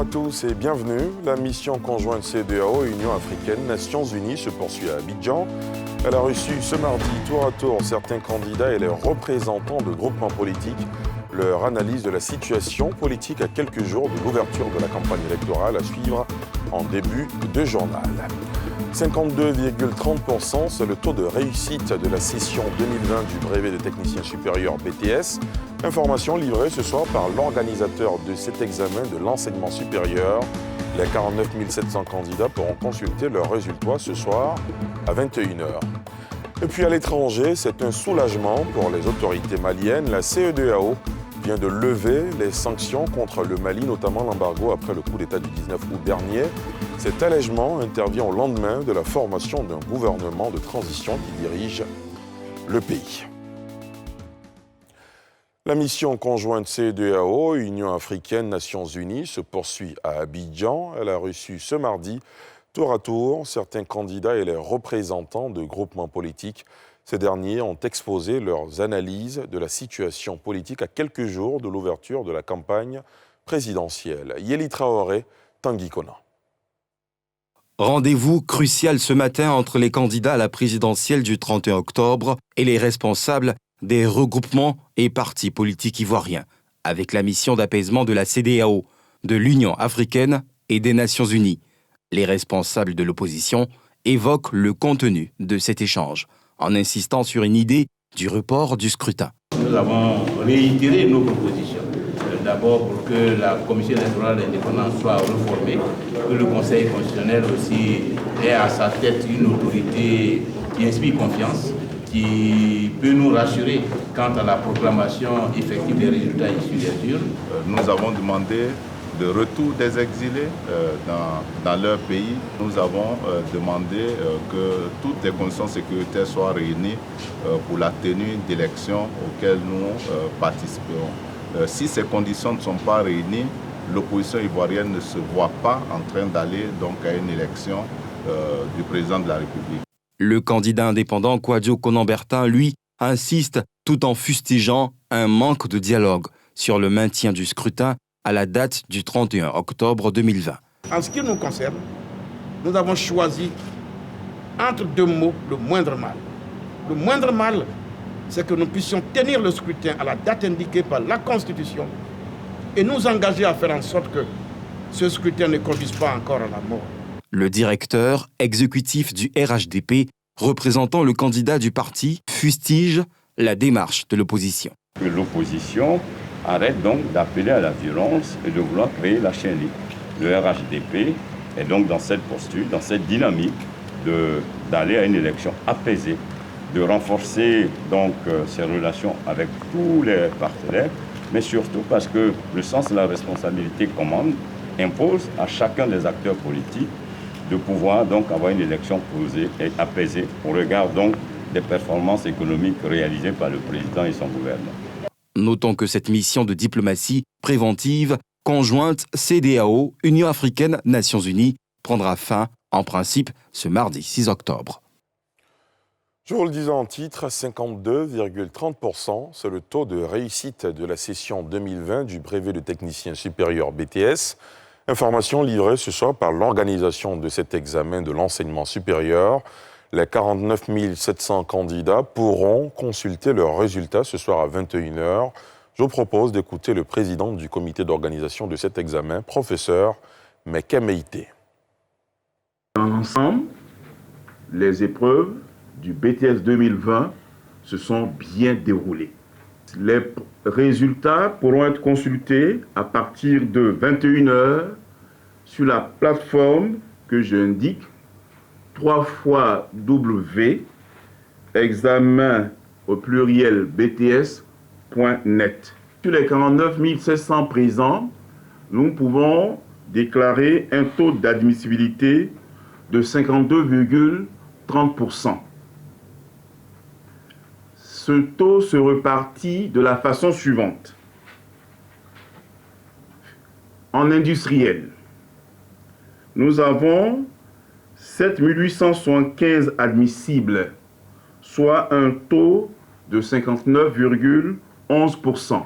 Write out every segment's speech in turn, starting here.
à tous et bienvenue. La mission conjointe CEDEAO Union africaine Nations Unies se poursuit à Abidjan. Elle a reçu ce mardi tour à tour certains candidats et les représentants de groupements politiques. Leur analyse de la situation politique à quelques jours de l'ouverture de la campagne électorale à suivre en début de journal. 52,30%, c'est le taux de réussite de la session 2020 du brevet de technicien supérieur BTS. Information livrée ce soir par l'organisateur de cet examen de l'enseignement supérieur. Les 49 700 candidats pourront consulter leurs résultats ce soir à 21h. Et puis à l'étranger, c'est un soulagement pour les autorités maliennes. La CEDEAO vient de lever les sanctions contre le Mali, notamment l'embargo après le coup d'État du 19 août dernier. Cet allègement intervient au lendemain de la formation d'un gouvernement de transition qui dirige le pays. La mission conjointe CEDEAO, Union africaine, Nations Unies se poursuit à Abidjan. Elle a reçu ce mardi, tour à tour, certains candidats et les représentants de groupements politiques. Ces derniers ont exposé leurs analyses de la situation politique à quelques jours de l'ouverture de la campagne présidentielle. Yeli Traoré, Tanguy Kona. Rendez-vous crucial ce matin entre les candidats à la présidentielle du 31 octobre et les responsables des regroupements et partis politiques ivoiriens, avec la mission d'apaisement de la CEDEAO, de l'Union africaine et des Nations unies. Les responsables de l'opposition évoquent le contenu de cet échange, en insistant sur une idée du report du scrutin. Nous avons réitéré nos propositions. D'abord pour que la commission électorale indépendante soit reformée, que le Conseil constitutionnel aussi ait à sa tête une autorité qui inspire confiance, qui peut nous rassurer quant à la proclamation effective des résultats issus des urnes. Nous avons demandé le retour des exilés dans leur pays. Nous avons demandé que toutes les conditions sécuritaires soient réunies pour la tenue d'élections auxquelles nous participerons. Si ces conditions ne sont pas réunies, l'opposition ivoirienne ne se voit pas en train d'aller donc à une élection du président de la République. Le candidat indépendant Kwadjo Konan-Bertin, lui, insiste tout en fustigeant un manque de dialogue sur le maintien du scrutin à la date du 31 octobre 2020. En ce qui nous concerne, nous avons choisi entre deux mots le moindre mal. Le moindre mal, c'est que nous puissions tenir le scrutin à la date indiquée par la Constitution et nous engager à faire en sorte que ce scrutin ne conduise pas encore à la mort. Le directeur exécutif du RHDP, représentant le candidat du parti, fustige la démarche de l'opposition. Que l'opposition arrête donc d'appeler à la violence et de vouloir créer la chaîne libre. Le RHDP est donc dans cette posture, dans cette dynamique d'aller à une élection apaisée, de renforcer donc ses relations avec tous les partenaires, mais surtout parce que le sens de la responsabilité commande impose à chacun des acteurs politiques de pouvoir donc avoir une élection posée et apaisée au regard donc des performances économiques réalisées par le président et son gouvernement. Notons que cette mission de diplomatie préventive conjointe CEDEAO, Union africaine, Nations unies prendra fin en principe ce mardi 6 octobre. Je vous le disais en titre, 52,30%, c'est le taux de réussite de la session 2020 du brevet de technicien supérieur BTS. Information livrée ce soir par l'organisation de cet examen de l'enseignement supérieur. Les 49 700 candidats pourront consulter leurs résultats ce soir à 21h. Je vous propose d'écouter le président du comité d'organisation de cet examen, professeur Meke Meïté. Dans l'ensemble, les épreuves du BTS 2020 se sont bien déroulées. Les résultats pourront être consultés à partir de 21h sur la plateforme que j'indique, 3xW, examen au pluriel bts.net. Sur les 49 700 présents, nous pouvons déclarer un taux d'admissibilité de 52,30%. Ce taux se repartit de la façon suivante. En industriel, nous avons 7 875 admissibles, soit un taux de 59,11%.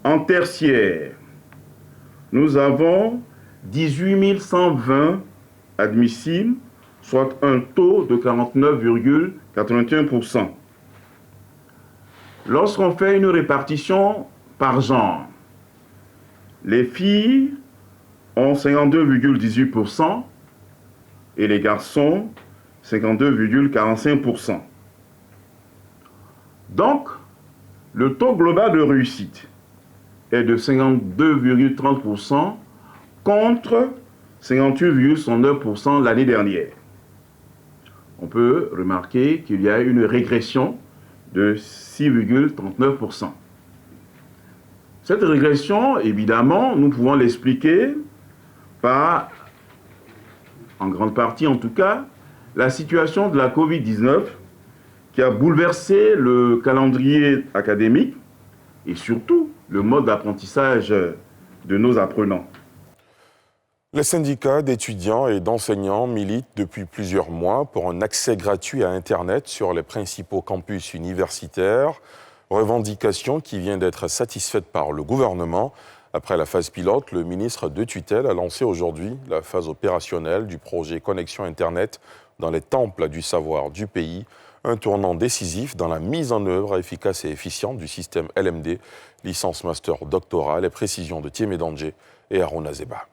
En tertiaire, nous avons 18 120 admissibles, soit un taux de 49,81%. Lorsqu'on fait une répartition par genre, les filles ont 52,18% et les garçons 52,45%. Donc, le taux global de réussite est de 52,30% contre 58,69% l'année dernière. On peut remarquer qu'il y a une régression de 6,39%. Cette régression, évidemment, nous pouvons l'expliquer par, en grande partie en tout cas, la situation de la Covid-19 qui a bouleversé le calendrier académique et surtout le mode d'apprentissage de nos apprenants. Les syndicats d'étudiants et d'enseignants militent depuis plusieurs mois pour un accès gratuit à Internet sur les principaux campus universitaires, revendication qui vient d'être satisfaite par le gouvernement. Après la phase pilote, le ministre de tutelle a lancé aujourd'hui la phase opérationnelle du projet Connexion Internet dans les temples du savoir du pays, un tournant décisif dans la mise en œuvre efficace et efficiente du système LMD, licence master doctorat, les précisions de Thiemé Danger et Harouna Zeba.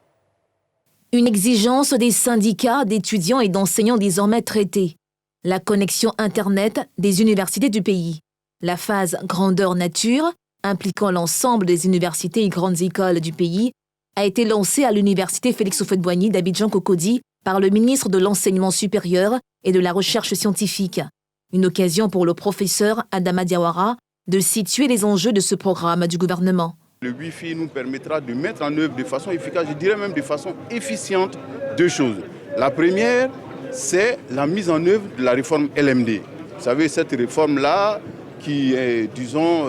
Une exigence des syndicats d'étudiants et d'enseignants désormais traitée. La connexion Internet des universités du pays. La phase grandeur nature, impliquant l'ensemble des universités et grandes écoles du pays, a été lancée à l'université Félix Houphouët-Boigny d'Abidjan-Cocody par le ministre de l'Enseignement supérieur et de la Recherche scientifique. Une occasion pour le professeur Adama Diawara de situer les enjeux de ce programme du gouvernement. Le Wi-Fi nous permettra de mettre en œuvre de façon efficace, je dirais même de façon efficiente, deux choses. La première, c'est la mise en œuvre de la réforme LMD. Vous savez, cette réforme-là qui, disons,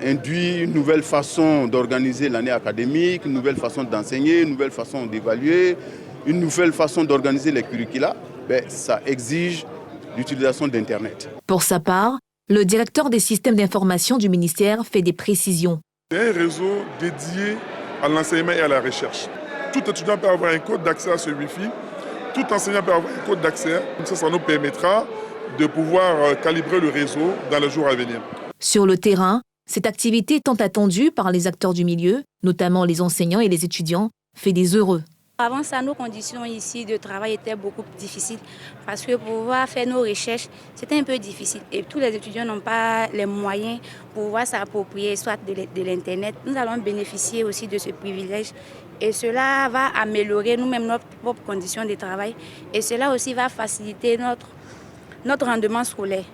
induit une nouvelle façon d'organiser l'année académique, une nouvelle façon d'enseigner, une nouvelle façon d'évaluer, une nouvelle façon d'organiser les curricula, ça exige l'utilisation d'Internet. Pour sa part, le directeur des systèmes d'information du ministère fait des précisions. C'est un réseau dédié à l'enseignement et à la recherche. Tout étudiant peut avoir un code d'accès à ce Wi-Fi, tout enseignant peut avoir un code d'accès. Ça nous permettra de pouvoir calibrer le réseau dans les jours à venir. Sur le terrain, cette activité tant attendue par les acteurs du milieu, notamment les enseignants et les étudiants, fait des heureux. Avant ça, nos conditions ici de travail étaient beaucoup difficiles parce que pour pouvoir faire nos recherches, c'était un peu difficile. Et tous les étudiants n'ont pas les moyens pour pouvoir s'approprier soit de l'Internet. Nous allons bénéficier aussi de ce privilège et cela va améliorer nous-mêmes notre propre condition de travail et cela aussi va faciliter notre rendement scolaire.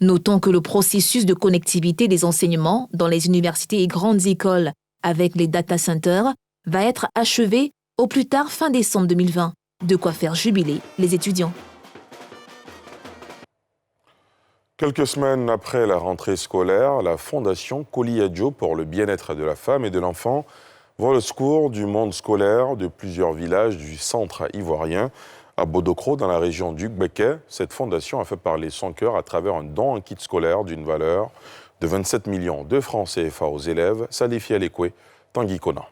Notons que le processus de connectivité des enseignements dans les universités et grandes écoles avec les data centers va être achevé au plus tard fin décembre 2020. De quoi faire jubiler les étudiants. Quelques semaines après la rentrée scolaire, la Fondation Koli Adjo pour le bien-être de la femme et de l'enfant voit le secours du monde scolaire de plusieurs villages du centre ivoirien. À Bodokro, dans la région d'Ugbeke, cette fondation a fait parler son cœur à travers un don en kit scolaire d'une valeur de 27 millions de francs CFA aux élèves. Salifi Alekwe, Tanguy Konan.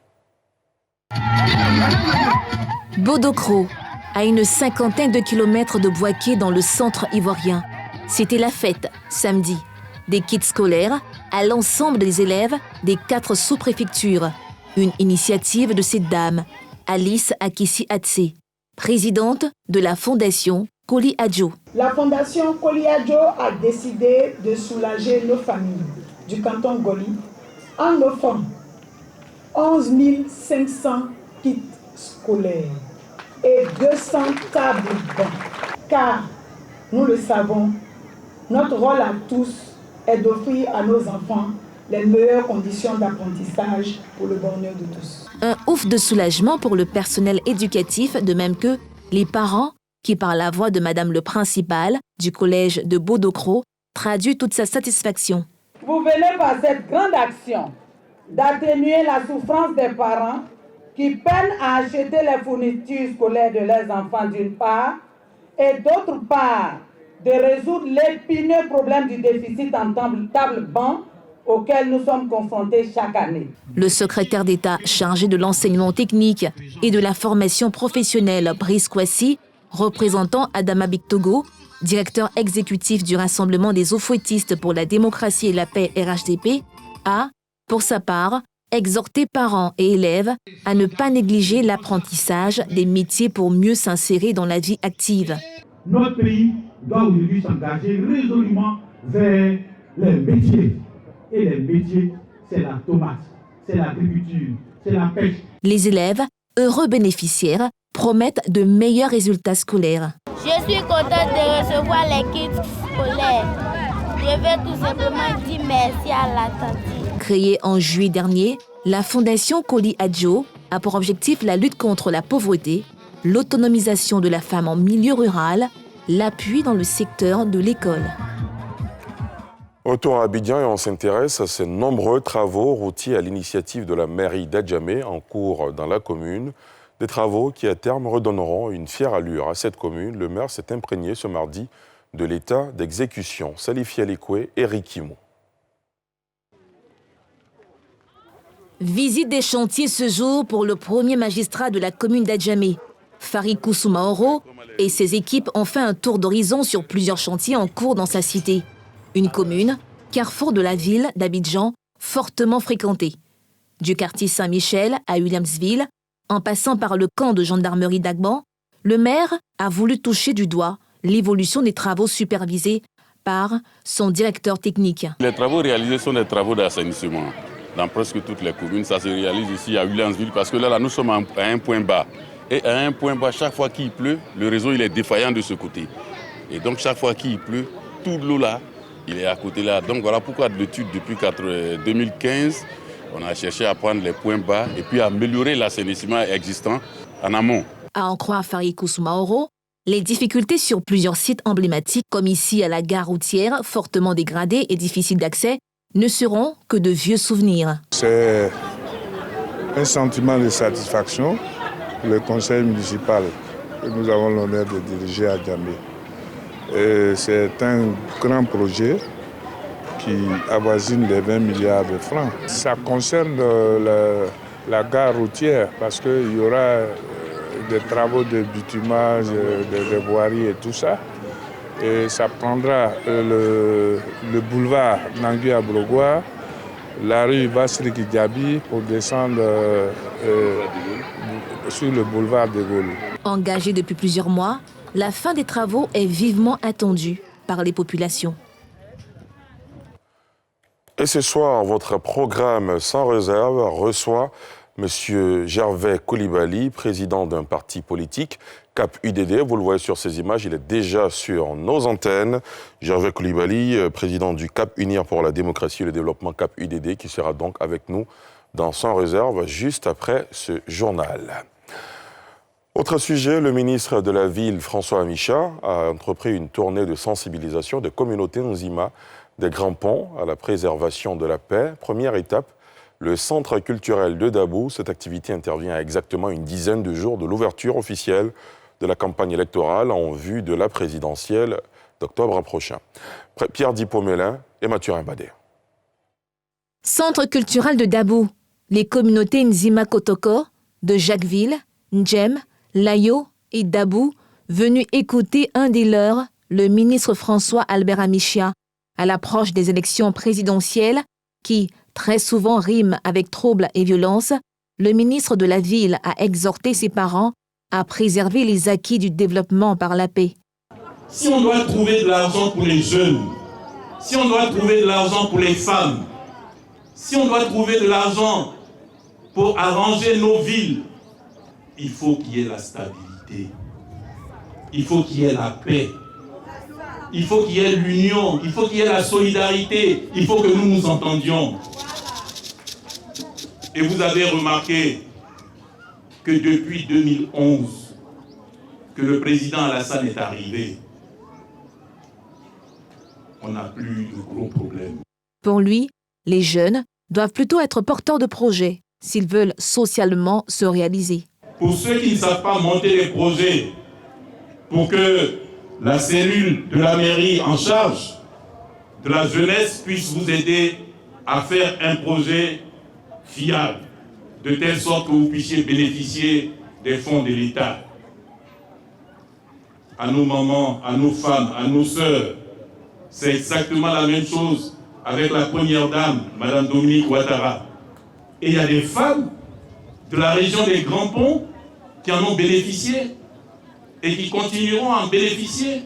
Bodokro, à une cinquantaine de kilomètres de Bouaké dans le centre ivoirien. C'était la fête, samedi. Des kits scolaires à l'ensemble des élèves des 4 sous-préfectures. Une initiative de cette dame, Alice Akissi Atse, présidente de la Fondation Koli Adjo. La Fondation Koli Adjo a décidé de soulager nos familles du canton Goli en offrant 11 500 kits scolaires et 200 tables bancs. Car, nous le savons, notre rôle à tous est d'offrir à nos enfants les meilleures conditions d'apprentissage pour le bonheur de tous. Un ouf de soulagement pour le personnel éducatif, de même que les parents qui, par la voix de Madame le principal du collège de Bodokro, traduit toute sa satisfaction. Vous venez par cette grande action d'atténuer la souffrance des parents qui peinent à acheter les fournitures scolaires de leurs enfants d'une part et d'autre part de résoudre l'épineux problème du déficit en table-banc auxquels nous sommes confrontés chaque année. Le secrétaire d'État chargé de l'enseignement technique et de la formation professionnelle, Brice Kwasi, représentant Adama Bictogo, directeur exécutif du Rassemblement des eaux-fouettistes pour la démocratie et la paix RHDP, a, pour sa part, exhorté parents et élèves à ne pas négliger l'apprentissage des métiers pour mieux s'insérer dans la vie active. Notre pays doit aujourd'hui s'engager résolument vers les métiers. Et les métiers, c'est la tomate, c'est l'agriculture, c'est la pêche. Les élèves, heureux bénéficiaires, promettent de meilleurs résultats scolaires. Je suis contente de recevoir les kits scolaires. Je vais tout simplement dire merci à la tante. Créée en juillet dernier, la Fondation Koli Adjo a pour objectif la lutte contre la pauvreté, l'autonomisation de la femme en milieu rural, l'appui dans le secteur de l'école. Retour à Abidjan et on s'intéresse à ces nombreux travaux routiers à l'initiative de la mairie d'Adjamé en cours dans la commune. Des travaux qui à terme redonneront une fière allure à cette commune. Le maire s'est imprégné ce mardi de l'état d'exécution. Salif Yalikwe et Rikimo. Visite des chantiers ce jour pour le premier magistrat de la commune d'Adjamé. Farid Koussoumaoro et ses équipes ont fait un tour d'horizon sur plusieurs chantiers en cours dans sa cité. Une commune, carrefour de la ville d'Abidjan, fortement fréquentée. Du quartier Saint-Michel à Williamsville, en passant par le camp de gendarmerie d'Agban, le maire a voulu toucher du doigt l'évolution des travaux supervisés par son directeur technique. Les travaux réalisés sont des travaux d'assainissement. Dans presque toutes les communes, ça se réalise ici à Williamsville parce que là, nous sommes à un point bas. Et à un point bas, chaque fois qu'il pleut, le réseau il est défaillant de ce côté. Et donc chaque fois qu'il pleut, toute l'eau là, il est à côté là. Donc voilà pourquoi l'étude depuis 2015, on a cherché à prendre les points bas et puis à améliorer l'assainissement existant en amont. À en croire Farid Koussoumaoro, les difficultés sur plusieurs sites emblématiques, comme ici à la gare routière, fortement dégradée et difficile d'accès, ne seront que de vieux souvenirs. C'est un sentiment de satisfaction pour le conseil municipal que nous avons l'honneur de diriger à Djamé. C'est un grand projet qui avoisine les 20 milliards de francs. Ça concerne la gare routière parce qu'il y aura des travaux de bitumage, de voirie et tout ça. Et ça prendra le boulevard Nangui à Brogua, la rue Bassri Kidjabi pour descendre sur le boulevard de Gaulle. Engagée depuis plusieurs mois, la fin des travaux est vivement attendue par les populations. Et ce soir, votre programme Sans réserve reçoit M. Gervais Coulibaly, président d'un parti politique, Cap UDD. Vous le voyez sur ces images, il est déjà sur nos antennes. Gervais Coulibaly, président du Cap Unir pour la démocratie et le développement, Cap UDD, qui sera donc avec nous dans Sans réserve juste après ce journal. Autre sujet, le ministre de la Ville, François Amicha, a entrepris une tournée de sensibilisation des communautés Nzima des Grands Ponts à la préservation de la paix. Première étape, le centre culturel de Dabou. Cette activité intervient à exactement une dizaine de jours de l'ouverture officielle de la campagne électorale en vue de la présidentielle d'octobre prochain. Pierre Dipomelin et Mathurin Badé. Centre culturel de Dabou. Les communautés Nzima Kotoko de Jacquesville, Ndjem, Layo et Dabou, venus écouter un des leurs, le ministre François Albert Amicha, à l'approche des élections présidentielles qui, très souvent, riment avec troubles et violence, le ministre de la Ville a exhorté ses parents à préserver les acquis du développement par la paix. Si on doit trouver de l'argent pour les jeunes, si on doit trouver de l'argent pour les femmes, si on doit trouver de l'argent pour arranger nos villes, il faut qu'il y ait la stabilité, il faut qu'il y ait la paix, il faut qu'il y ait l'union, il faut qu'il y ait la solidarité, il faut que nous nous entendions. Et vous avez remarqué que depuis 2011, que le président Alassane est arrivé, on n'a plus de gros problèmes. Pour lui, les jeunes doivent plutôt être porteurs de projets s'ils veulent socialement se réaliser. Pour ceux qui ne savent pas monter les projets, pour que la cellule de la mairie en charge de la jeunesse puisse vous aider à faire un projet fiable, de telle sorte que vous puissiez bénéficier des fonds de l'État. À nos mamans, à nos femmes, à nos sœurs, c'est exactement la même chose avec la première dame, Madame Dominique Ouattara. Et il y a des femmes de la région des Grands Ponts qui en ont bénéficié et qui continueront à en bénéficier.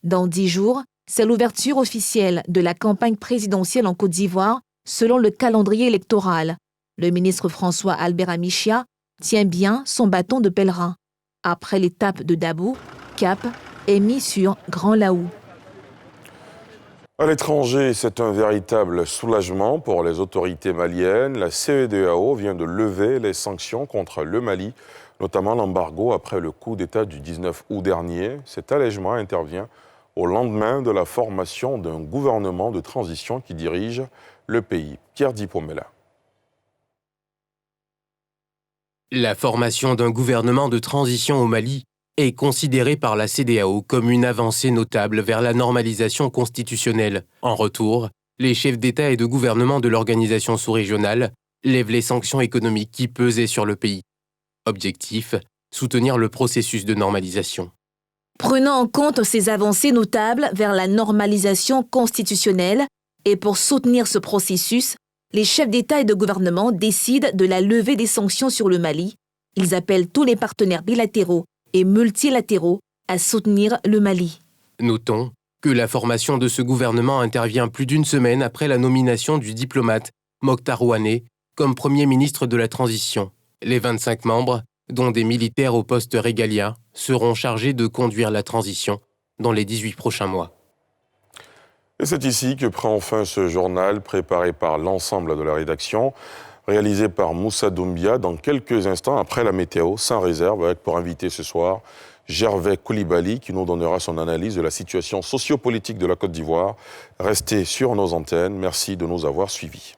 Dans 10 jours, c'est l'ouverture officielle de la campagne présidentielle en Côte d'Ivoire selon le calendrier électoral. Le ministre François Albert Amichia tient bien son bâton de pèlerin. Après l'étape de Dabou, cap est mis sur Grand Laou. À l'étranger, c'est un véritable soulagement pour les autorités maliennes. La CEDEAO vient de lever les sanctions contre le Mali, notamment l'embargo après le coup d'État du 19 août dernier. Cet allègement intervient au lendemain de la formation d'un gouvernement de transition qui dirige le pays. Pierre Dipomela. La formation d'un gouvernement de transition au Mali est considérée par la CEDEAO comme une avancée notable vers la normalisation constitutionnelle. En retour, les chefs d'État et de gouvernement de l'organisation sous-régionale lèvent les sanctions économiques qui pesaient sur le pays. Objectif, soutenir le processus de normalisation. Prenant en compte ces avancées notables vers la normalisation constitutionnelle et pour soutenir ce processus, les chefs d'État et de gouvernement décident de la levée des sanctions sur le Mali. Ils appellent tous les partenaires bilatéraux et multilatéraux à soutenir le Mali. Notons que la formation de ce gouvernement intervient plus d'une semaine après la nomination du diplomate Mokhtar Ouané comme Premier ministre de la transition. Les 25 membres, dont des militaires au poste régalien, seront chargés de conduire la transition dans les 18 prochains mois. Et c'est ici que prend fin ce journal préparé par l'ensemble de la rédaction, réalisé par Moussa Doumbia dans quelques instants après la météo, sans réserve, avec pour invité ce soir Gervais Koulibaly qui nous donnera son analyse de la situation sociopolitique de la Côte d'Ivoire. Restez sur nos antennes. Merci de nous avoir suivis.